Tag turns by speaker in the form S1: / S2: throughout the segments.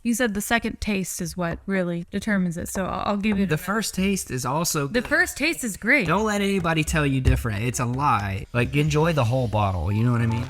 S1: You said the second taste is what really determines it, so I'll give you
S2: The first taste is also
S1: The
S2: good.
S1: first taste is great.
S2: Don't let anybody tell you different. It's a lie. Like, enjoy the whole bottle. You know what I mean?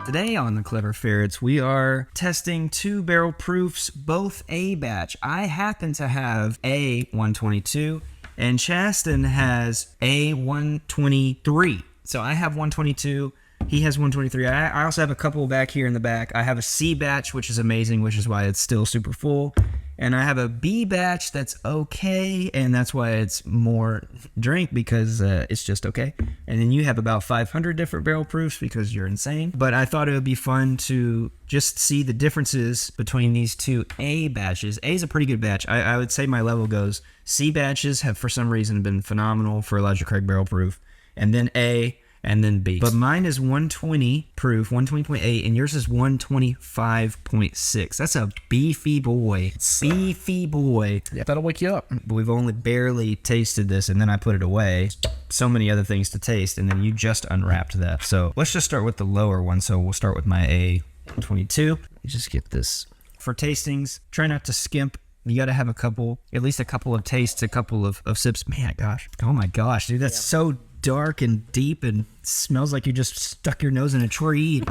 S2: Today on the Clever Ferrets, we are testing 2 barrel proofs, both A batch. I happen to have A 122, and Chaston has A 123. So I have 122. He has 123. I also have a couple back here in the back. I have a C batch, which is amazing, which is why it's still super full. And I have a B batch that's okay, and that's why it's more drink, because it's just okay. And then you have about 500 different barrel proofs because you're insane. But I thought it would be fun to just see the differences between these 2 A batches. A is a pretty good batch. I would say my level goes. C batches have, for some reason, been phenomenal for Elijah Craig barrel proof. And then A, and then B. But mine is 120 proof, 120.8, and yours is 125.6. That's a beefy boy. Beefy boy.
S3: Yeah, that'll wake you up.
S2: We've only barely tasted this, and then I put it away. So many other things to taste, and then you just unwrapped that. So let's just start with the lower one. So we'll start with my A122. Just get this. For tastings, try not to skimp. You got to have at least a couple of tastes, a couple of sips. Man, gosh. Oh my gosh, dude, that's so dark and deep and smells like you just stuck your nose in a tree.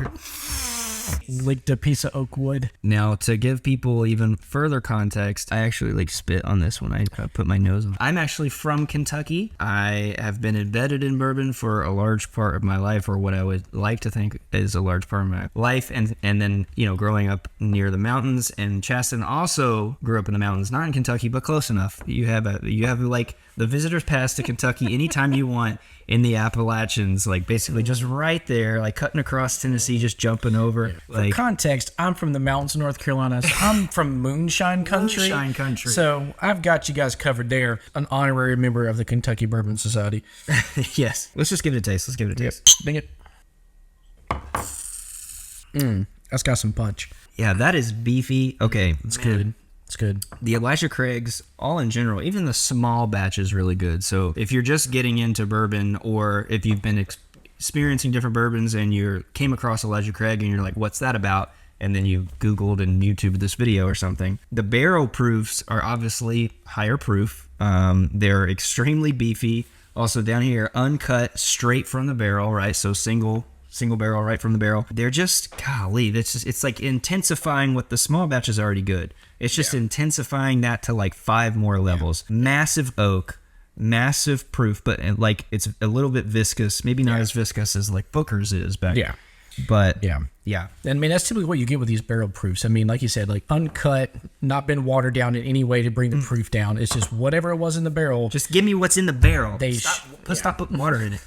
S3: Licked a piece of oak wood.
S2: Now, to give people even further context, I actually spit on this when I put my nose on. I'm actually from Kentucky. I have been embedded in bourbon for a large part of my life, or what I would like to think is a large part of my life. And then, growing up near the mountains. And Chaston also grew up in the mountains, not in Kentucky, but close enough. You have the visitor's pass to Kentucky anytime you want in the Appalachians, basically just right there, cutting across Tennessee, just jumping over.
S3: For context, I'm from the mountains of North Carolina. So I'm from Moonshine Country.
S2: Moonshine Country.
S3: So I've got you guys covered there. An honorary member of the Kentucky Bourbon Society.
S2: Yes. Let's just give it a taste.
S3: Yep. Ding it. That's got some punch.
S2: Yeah, that is beefy. Okay,
S3: it's good. It's good.
S2: The Elijah Craig's, all in general, even the small batch is really good. So if you're just getting into bourbon, or if you've been experiencing different bourbons and you came across Elijah Craig and you're like, what's that about? And then you Googled and YouTubed this video or something. The barrel proofs are obviously higher proof. They're extremely beefy. Also down here, uncut, straight from the barrel, right? So single barrel right from the barrel. They're just, golly, it's like intensifying what the small batch is already good. It's just intensifying that to 5 more levels. Massive oak, massive proof, but it's a little bit viscous. Maybe not as viscous as Booker's is back.
S3: Yeah.
S2: But
S3: yeah. I mean, that's typically what you get with these barrel proofs. I mean, like you said, uncut, not been watered down in any way to bring the proof down. It's just whatever it was in the barrel.
S2: Just give me what's in the barrel.
S3: Stop
S2: putting water in it.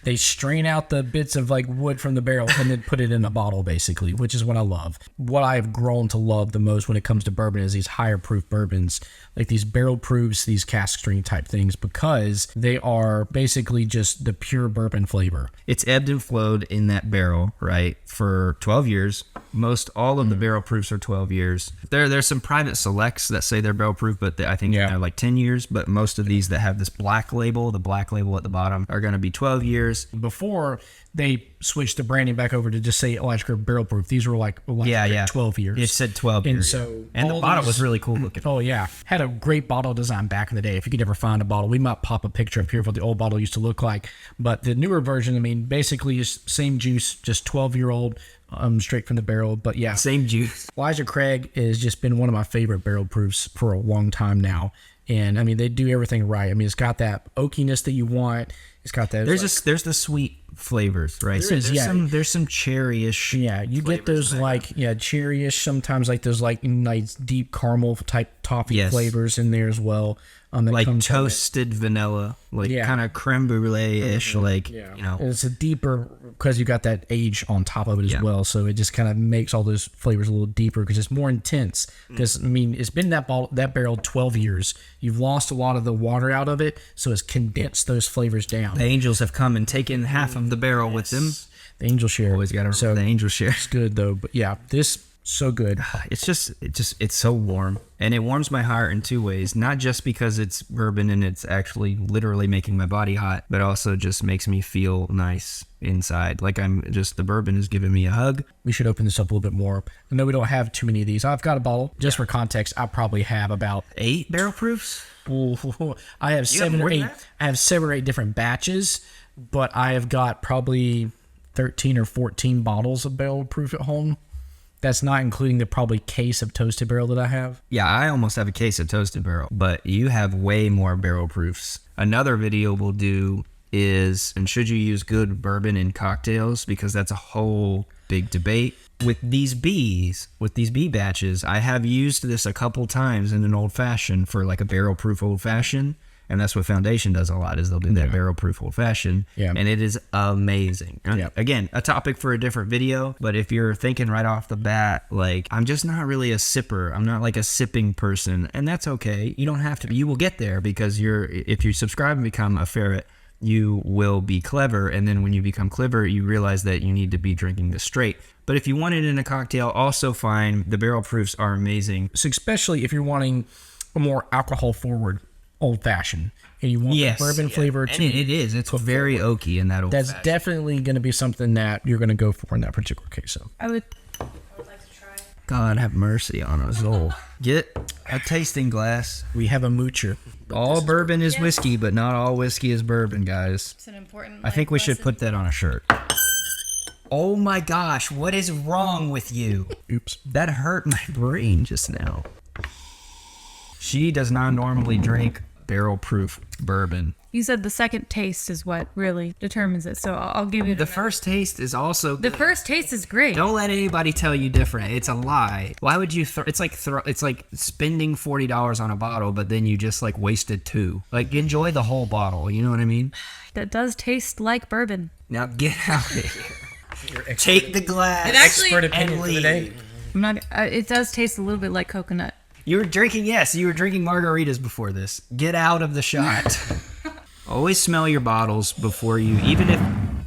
S3: They strain out the bits of wood from the barrel and then put it in a bottle, basically, which is what I love. What I've grown to love the most when it comes to bourbon is these higher proof bourbons, like these barrel proofs, these cask strength type things, because they are basically just the pure bourbon flavor.
S2: It's ebbed and flowed in that barrel, right, for 12 years. Most all of the barrel proofs are 12 years. There's some private selects that say they're barrel proof, but I think they're 10 years. But most of these that have this black label, the black label at the bottom, are going to be 12 years.
S3: Before they switched the branding back over to just say Elijah Craig barrel proof, these were 12 years.
S2: It said 12 years. And the bottle was really cool looking.
S3: Oh, yeah. Had a great bottle design back in the day. If you could ever find a bottle, we might pop a picture up here of what the old bottle used to look like. But the newer version, I mean, basically is same juice, just 12-year-old, straight from the barrel. But yeah.
S2: Same juice.
S3: Elijah Craig has just been one of my favorite barrel proofs for a long time now. And I mean, they do everything right. I mean, it's got that oakiness that you want. It's got that.
S2: There's the sweet flavors, right? There's some cherry-ish.
S3: Yeah, you get those cherry-ish. Sometimes those nice deep caramel type toffee flavors in there as well.
S2: Toasted vanilla, kind of creme brulee-ish,
S3: It's a deeper because you got that age on top of it as well, so it just kind of makes all those flavors a little deeper because it's more intense. Because I mean, it's been that barrel 12 years. You've lost a lot of the water out of it, so it's condensed those flavors down.
S2: The angels have come and taken half of the barrel with them.
S3: The angel share.
S2: Always got to remember the angel share.
S3: It's good though, but yeah, this So good.
S2: It's so warm, and it warms my heart in two ways. Not just because it's bourbon and it's actually literally making my body hot, but also just makes me feel nice inside. Like the bourbon is giving me a hug.
S3: We should open this up a little bit more. I know we don't have too many of these. I've got a bottle. Just for context, I probably have about
S2: 8 barrel proofs.
S3: I have seven or eight. I have 7 or 8 different batches, but I have got probably 13 or 14 bottles of barrel proof at home. That's not including the probably case of toasted barrel that I have.
S2: Yeah, I almost have a case of toasted barrel, but you have way more barrel proofs. Another video we'll do is, and should you use good bourbon in cocktails? Because that's a whole big debate. With these bee batches, I have used this a couple times in an old fashioned for like a barrel proof old fashioned. And that's what Foundation does a lot, is they'll do that barrel proof old fashioned. Yeah. And it is amazing. Yeah. Again, a topic for a different video, but if you're thinking right off the bat, like, I'm just not really a sipper. I'm not like a sipping person. And that's okay. You don't have to be. You will get there, because if you subscribe and become a ferret, you will be clever. And then when you become clever, you realize that you need to be drinking this straight. But if you want it in a cocktail, also fine. The barrel proofs are amazing.
S3: So especially if you're wanting a more alcohol forward old fashioned and you want the bourbon flavor too.
S2: And it is. It's very oaky in that old
S3: That's
S2: fashioned.
S3: Definitely going to be something that you're going to go for in that particular case. So
S1: I would like to try.
S2: God have mercy on us all. Get a tasting glass.
S3: we have a moocher.
S2: All bourbon is whiskey, but not all whiskey is bourbon, guys.
S1: It's an important.
S2: I think we should put that on a shirt. Oh my gosh, what is wrong with you?
S3: Oops.
S2: That hurt my brain just now. She does not normally drink barrel proof bourbon.
S1: You said the second taste is what really determines it, so I'll give you
S2: The first taste is also good.
S1: The first taste is great.
S2: Don't let anybody tell you different. It's a lie. Why would you? It's like spending $40 on a bottle, but then you just like wasted 2. Like, enjoy the whole bottle. You know what I mean?
S1: That does taste like bourbon.
S2: Now get out of here. Take the glass.
S1: It actually-
S3: Expert opinion for the day.
S1: I'm not. It does taste a little bit like coconut.
S2: You were drinking margaritas before this. Get out of the shot. Always smell your bottles before you,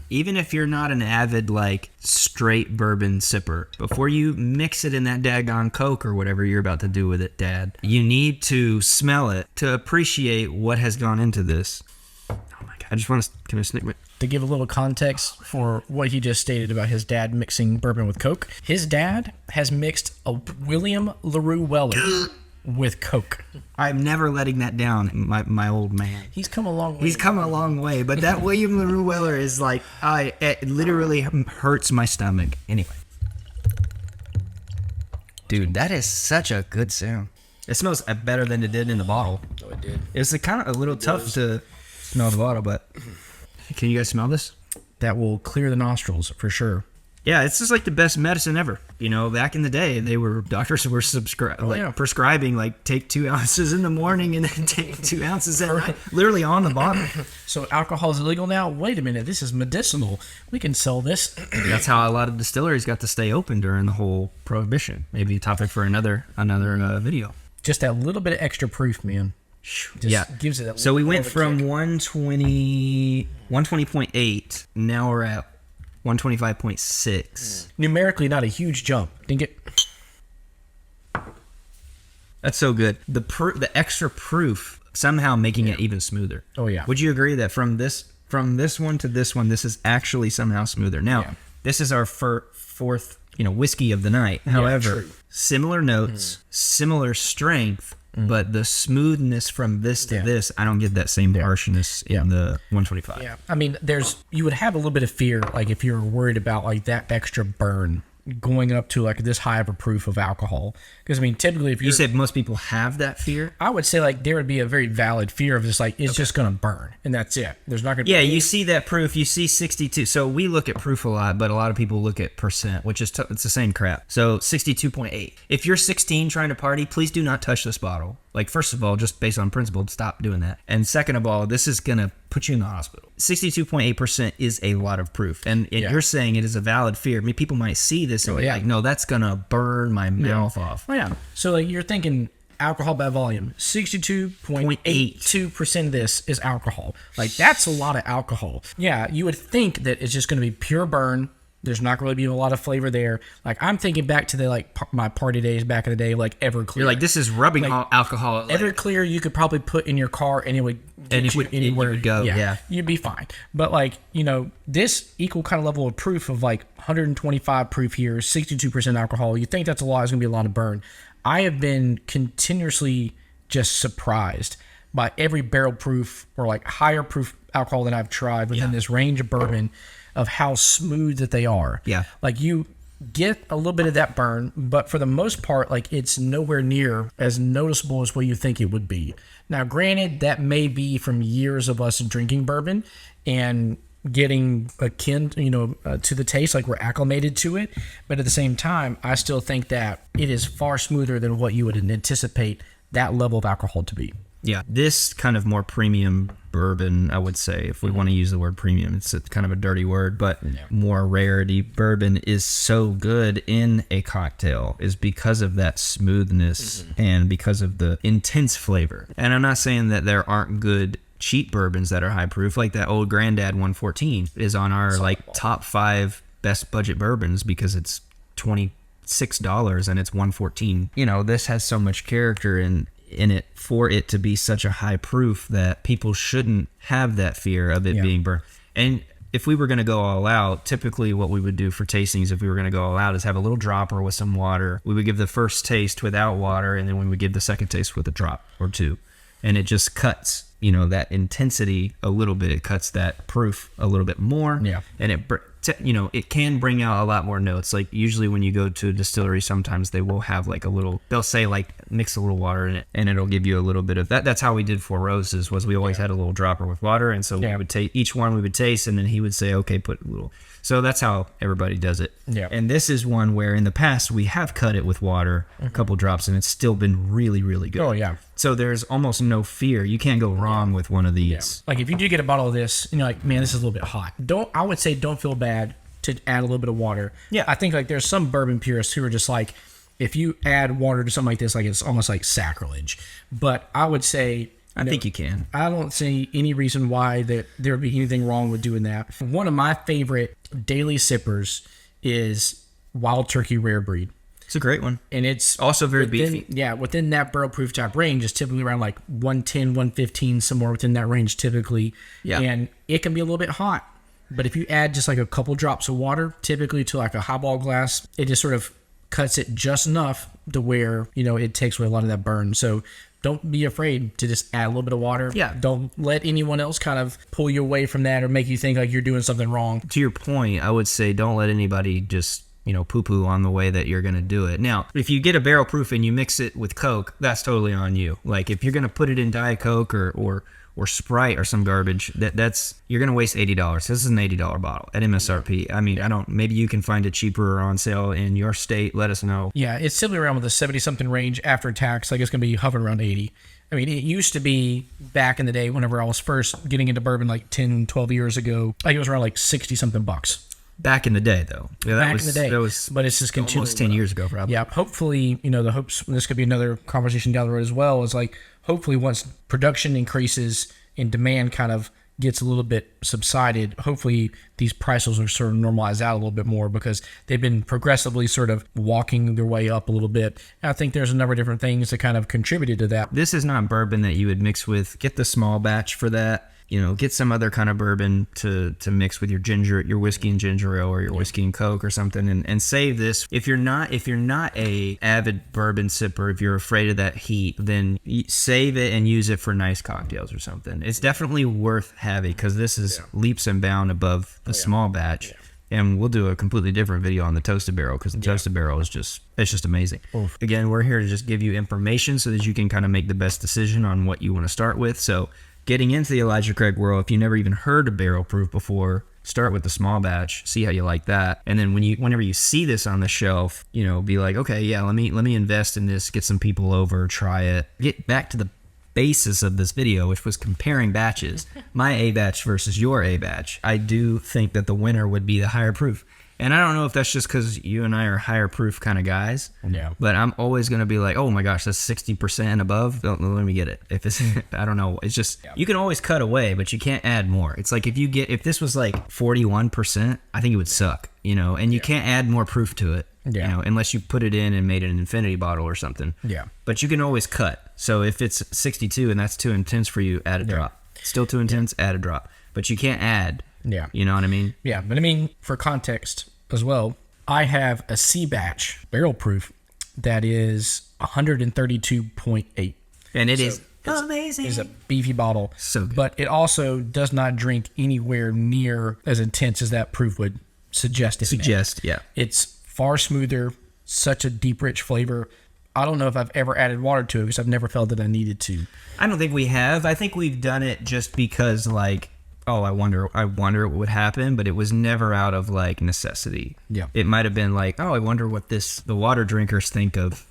S2: even if you're not an avid like straight bourbon sipper, before you mix it in that daggone Coke or whatever you're about to do with it, Dad. You need to smell it to appreciate what has gone into this. Oh my God! I just want to. Can I snick my?
S3: To give a little context for what he just stated about his dad mixing bourbon with Coke, his dad has mixed a William LaRue Weller with Coke.
S2: I'm never letting that down, my old man.
S3: He's come a long way.
S2: He's come a long way, but that William LaRue Weller is like, it literally hurts my stomach. Anyway. Dude, that is such a good sound. It smells better than it did in the bottle.
S3: Oh, it did.
S2: It's kind of a little tough to smell the bottle, but can you guys smell this?
S3: That will clear the nostrils for sure.
S2: Yeah, it's just like the best medicine ever. You know, back in the day, doctors were prescribing like take 2 ounces in the morning and then take 2 ounces at night, literally on the bottle.
S3: So alcohol is illegal now? Wait a minute, this is medicinal. We can sell this.
S2: That's how a lot of distilleries got to stay open during the whole prohibition. Maybe a topic for another video.
S3: Just that little bit of extra proof, man. Just gives it that.
S2: So we went from 120.8. Now we're at 125.6.
S3: Numerically, not a huge jump. Didn't get.
S2: That's so good. The extra proof somehow making it even smoother.
S3: Oh yeah.
S2: Would you agree that from this one to this one, this is actually somehow smoother? Now, this is our fourth, whiskey of the night. However, similar notes, similar strength. But the smoothness from this to this, I don't get that same harshness in the 125.
S3: Yeah, I mean, you would have a little bit of fear, like if you're worried about like that extra burn going up to like this high of a proof of alcohol. Because I mean, typically if
S2: you said most people have that fear,
S3: I would say like there would be a very valid fear of just like it's just gonna burn and that's it. There's not gonna.
S2: Yeah, you see that proof. You see 62. So we look at proof a lot, but a lot of people look at percent, which is it's the same crap. So 62.8. If you're 16 trying to party, please do not touch this bottle. Like, first of all, just based on principle, stop doing that. And second of all, this is going to put you in the hospital. 62.8% is a lot of proof. And you're saying it is a valid fear. I mean, people might see this and be like, no, that's going to burn my mouth off.
S3: Oh, yeah. So, like, you're thinking alcohol by volume. 62.82% of this is alcohol. Like, that's a lot of alcohol. Yeah, you would think that it's just going to be pure burn, There's not really be a lot of flavor there. Like I'm thinking back to the my party days back in the day, like Everclear.
S2: You're like, this is rubbing alcohol.
S3: Everclear you could probably put in your car and it would get you anywhere.
S2: It would go, yeah.
S3: You'd be fine. But this equal kind of level of proof of 125 proof here, 62% alcohol. You think that's a lot, it's going to be a lot of burn. I have been continuously just surprised by every barrel proof or higher proof alcohol that I've tried within this range of bourbon of how smooth that they are.
S2: Yeah.
S3: You get a little bit of that burn, but for the most part, it's nowhere near as noticeable as what you think it would be. Now, granted, that may be from years of us drinking bourbon and getting akin, to the taste, we're acclimated to it. But at the same time, I still think that it is far smoother than what you would anticipate that level of alcohol to be.
S2: Yeah, this kind of more premium bourbon, I would say, if we want to use the word premium, it's kind of a dirty word, but more rarity bourbon is so good in a cocktail is because of that smoothness and because of the intense flavor. And I'm not saying that there aren't good cheap bourbons that are high proof, like that old Granddad 114 is on our top 5 best budget bourbons because it's $26 and it's 114. This has so much character in it for it to be such a high proof that people shouldn't have that fear of it being burned. And if we were going to go all out, typically what we would do for tastings, if we were going to go all out, is have a little dropper with some water. We would give the first taste without water, and then we would give the second taste with a drop or two. And it just cuts, that intensity a little bit. It cuts that proof a little bit more.
S3: Yeah.
S2: And it can bring out a lot more notes. Usually when you go to a distillery, sometimes they will have they'll say mix a little water in it, and it'll give you a little bit of that. That's how we did Four Roses, was we always had a little dropper with water, and so we would take each one we would taste, and then he would say, okay, put a little. So that's how everybody does it.
S3: Yeah.
S2: And this is one where in the past we have cut it with water, a couple drops, and it's still been really, really good.
S3: Oh yeah.
S2: So there's almost no fear. You can't go wrong with one of these.
S3: If you do get a bottle of this, and you're like, man, this is a little bit hot. I would say don't feel bad to add a little bit of water.
S2: Yeah.
S3: I think there's some bourbon purists who are just if you add water to something like this, it's almost like sacrilege. But I would say,
S2: I think you can.
S3: I don't see any reason why there would be anything wrong with doing that. One of my favorite daily sippers is Wild Turkey Rare Breed.
S2: It's a great one.
S3: And it's
S2: also very beefy.
S3: Yeah, within that barrel proof type range is typically around 110, 115, somewhere within that range typically. Yeah. And it can be a little bit hot. But if you add just a couple drops of water, typically to a highball glass, it just sort of cuts it just enough to where, it takes away a lot of that burn. So don't be afraid to just add a little bit of water.
S2: Yeah.
S3: Don't let anyone else kind of pull you away from that or make you think you're doing something wrong.
S2: To your point, I would say don't let anybody just, poo-poo on the way that you're going to do it. Now, if you get a barrel proof and you mix it with Coke, that's totally on you. If you're going to put it in Diet Coke or Sprite or some garbage, that's you're going to waste $80. This is an $80 bottle at MSRP. I mean, maybe you can find it cheaper or on sale in your state. Let us know.
S3: Yeah, it's simply around with the 70-something range after tax. It's going to be hovering around 80. I mean, it used to be back in the day whenever I was first getting into bourbon 10, 12 years ago, it was around 60-something bucks.
S2: Back in the day, though. Yeah,
S3: back in the day.
S2: That was
S3: but it's just continuing.
S2: Almost 10 years ago, probably.
S3: Yeah, hopefully, the hopes, this could be another conversation down the road as well, is hopefully once production increases and demand kind of gets a little bit subsided, hopefully these prices will sort of normalize out a little bit more because they've been progressively sort of walking their way up a little bit. And I think there's a number of different things that kind of contributed to that.
S2: This is not bourbon that you would mix with. Get the small batch for that. Get some other kind of bourbon to mix with your whiskey and ginger ale or your whiskey and Coke or something, and save this. If you're not a avid bourbon sipper, if you're afraid of that heat, then save it and use it for nice cocktails or something. It's definitely worth having because this is leaps and bounds above the small batch. Yeah. And we'll do a completely different video on the toasted barrel because the toasted barrel is just amazing. Oof. Again, we're here to just give you information so that you can kind of make the best decision on what you want to start with. So getting into the Elijah Craig world, if you never even heard of barrel proof before, start with the small batch, see how you like that. And then whenever you see this on the shelf, be like, okay, yeah, let me invest in this, get some people over, try it. Get back to the basis of this video, which was comparing batches, my A batch versus your A batch. I do think that the winner would be the higher proof. And I don't know if that's just because you and I are higher proof kind of guys.
S3: Yeah.
S2: But I'm always going to be like, oh my gosh, that's 60% and above. Let me get it. If it's, I don't know. It's just, you can always cut away, but you can't add more. It's like if this was like 41%, I think it would suck, and you can't add more proof to it.
S3: Yeah.
S2: Unless you put it in and made it an infinity bottle or something.
S3: Yeah.
S2: But you can always cut. So if it's 62 and that's too intense for you, add a drop. Still too intense, add a drop. But you can't add.
S3: Yeah.
S2: You know what I mean?
S3: Yeah. But I mean, for context as well, I have a C batch barrel proof that is 132.8.
S2: And it is amazing.
S3: It's a beefy bottle.
S2: So good.
S3: But it also does not drink anywhere near as intense as that proof would suggest.
S2: Yeah.
S3: It's far smoother, such a deep, rich flavor. I don't know if I've ever added water to it because I've never felt that I needed to.
S2: I don't think we have. I think we've done it just because, like, I wonder what would happen, but it was never out of, like, necessity.
S3: Yeah.
S2: It might have been like, I wonder what the water drinkers think of.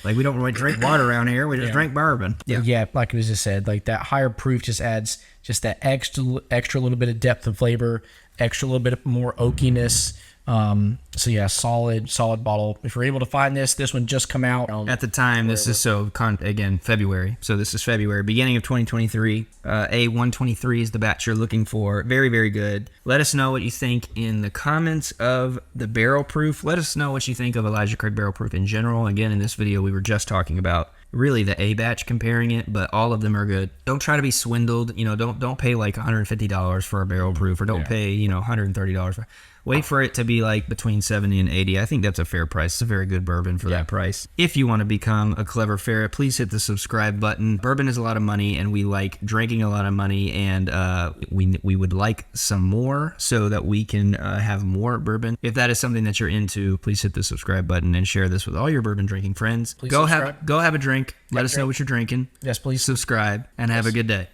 S2: Like, we don't really drink water around here. We just drink bourbon.
S3: Yeah, like it was just said, like that higher proof just adds just that extra little bit of depth of flavor, extra little bit more oakiness. So yeah, solid bottle. If you're able to find this one just come out
S2: at the time. This is again February. So this is February, beginning of 2023. A123 is the batch you're looking for. Very, very good. Let us know what you think in the comments of the barrel proof. Let us know what you think of Elijah Craig barrel proof in general. Again, in this video, we were just talking about really the A batch, comparing it, but all of them are good. Don't try to be swindled. Don't pay like $150 for a barrel proof, or don't pay $130 for. Wait for it to be like between 70 and 80. I think that's a fair price. It's a very good bourbon for that price. If you want to become a clever ferret, please hit the subscribe button. Bourbon is a lot of money, and we like drinking a lot of money, and we would like some more so that we can have more bourbon. If that is something that you're into, please hit the subscribe button and share this with all your bourbon drinking friends.
S3: Please
S2: go
S3: subscribe.
S2: have a drink. Let us know what you're drinking.
S3: Yes, please.
S2: Subscribe and have a good day.